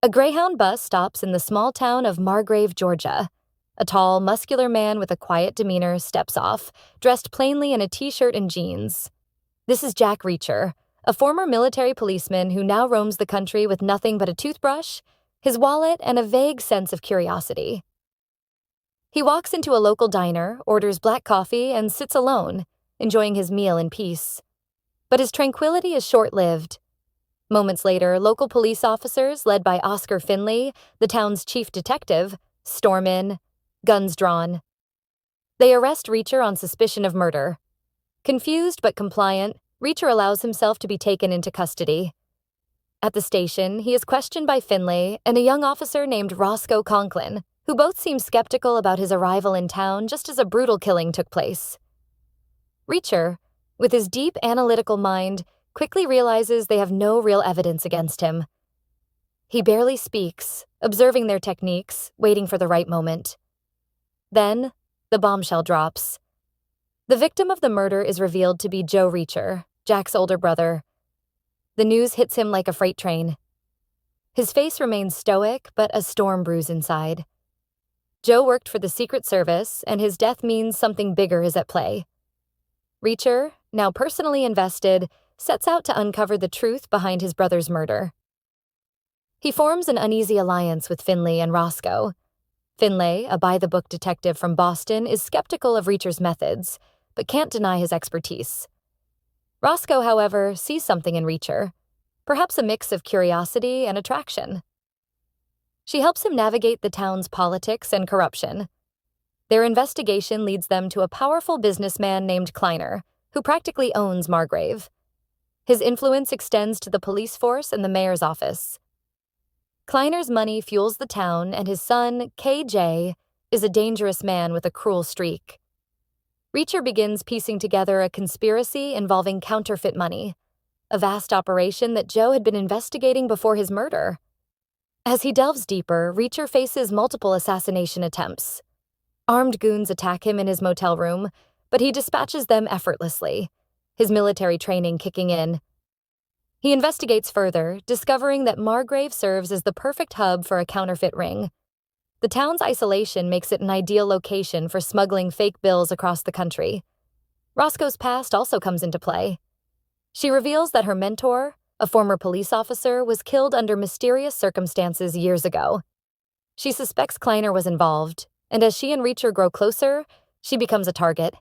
A Greyhound bus stops in the small town of Margrave, Georgia. A tall, muscular man with a quiet demeanor steps off, dressed plainly in a t-shirt and jeans. This is Jack Reacher, a former military policeman who now roams the country with nothing but a toothbrush, his wallet, and a vague sense of curiosity. He walks into a local diner, orders black coffee, and sits alone, enjoying his meal in peace. But his tranquility is short-lived. Moments later, local police officers, led by Roscoe Finlay, the town's chief detective, storm in, guns drawn. They arrest Reacher on suspicion of murder. Confused but compliant, Reacher allows himself to be taken into custody. At the station, he is questioned by Finlay and a young officer named Roscoe Conklin, who both seem skeptical about his arrival in town just as a brutal killing took place. Reacher, with his deep analytical mind, quickly realizes they have no real evidence against him. He barely speaks, observing their techniques, waiting for the right moment. Then, the bombshell drops. The victim of the murder is revealed to be Joe Reacher, Jack's older brother. The news hits him like a freight train. His face remains stoic, but a storm brews inside. Joe worked for the Secret Service, and his death means something bigger is at play. Reacher, now personally invested, sets out to uncover the truth behind his brother's murder. He forms an uneasy alliance with Finlay and Roscoe. Finlay, a by-the-book detective from Boston, is skeptical of Reacher's methods, but can't deny his expertise. Roscoe, however, sees something in Reacher, perhaps a mix of curiosity and attraction. She helps him navigate the town's politics and corruption. Their investigation leads them to a powerful businessman named Kleiner, who practically owns Margrave. His influence extends to the police force and the mayor's office. Kleiner's money fuels the town, and his son, KJ, is a dangerous man with a cruel streak. Reacher begins piecing together a conspiracy involving counterfeit money, a vast operation that Joe had been investigating before his murder. As he delves deeper, Reacher faces multiple assassination attempts. Armed goons attack him in his motel room, but he dispatches them effortlessly, his military training kicking in. He investigates further, discovering that Margrave serves as the perfect hub for a counterfeit ring. The town's isolation makes it an ideal location for smuggling fake bills across the country. Roscoe's past also comes into play. She reveals that her mentor, a former police officer, was killed under mysterious circumstances years ago. She suspects Kleiner was involved, and as she and Reacher grow closer, she becomes a target.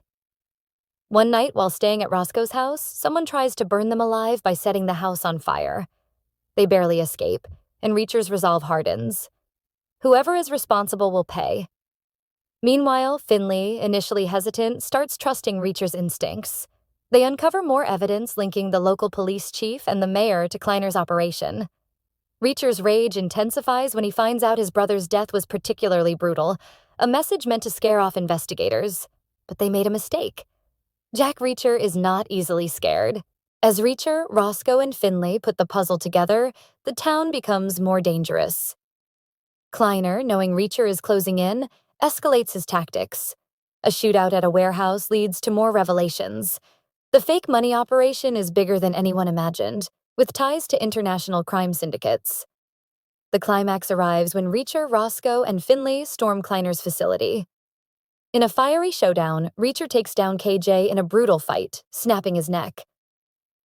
One night, while staying at Roscoe's house, someone tries to burn them alive by setting the house on fire. They barely escape, and Reacher's resolve hardens. Whoever is responsible will pay. Meanwhile, Finlay, initially hesitant, starts trusting Reacher's instincts. They uncover more evidence linking the local police chief and the mayor to Kleiner's operation. Reacher's rage intensifies when he finds out his brother's death was particularly brutal, a message meant to scare off investigators. But they made a mistake. Jack Reacher is not easily scared. As Reacher, Roscoe, and Finlay put the puzzle together, the town becomes more dangerous. Kleiner, knowing Reacher is closing in, escalates his tactics. A shootout at a warehouse leads to more revelations. The fake money operation is bigger than anyone imagined, with ties to international crime syndicates. The climax arrives when Reacher, Roscoe, and Finlay storm Kleiner's facility. In a fiery showdown, Reacher takes down KJ in a brutal fight, snapping his neck.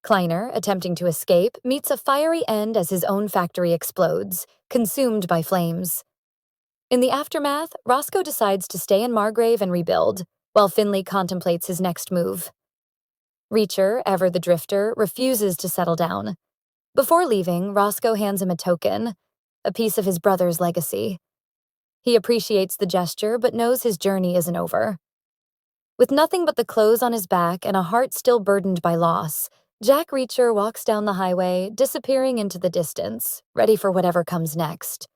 Kleiner, attempting to escape, meets a fiery end as his own factory explodes, consumed by flames. In the aftermath, Roscoe decides to stay in Margrave and rebuild, while Finlay contemplates his next move. Reacher, ever the drifter, refuses to settle down. Before leaving, Roscoe hands him a token, a piece of his brother's legacy. He appreciates the gesture, but knows his journey isn't over. With nothing but the clothes on his back and a heart still burdened by loss, Jack Reacher walks down the highway, disappearing into the distance, ready for whatever comes next.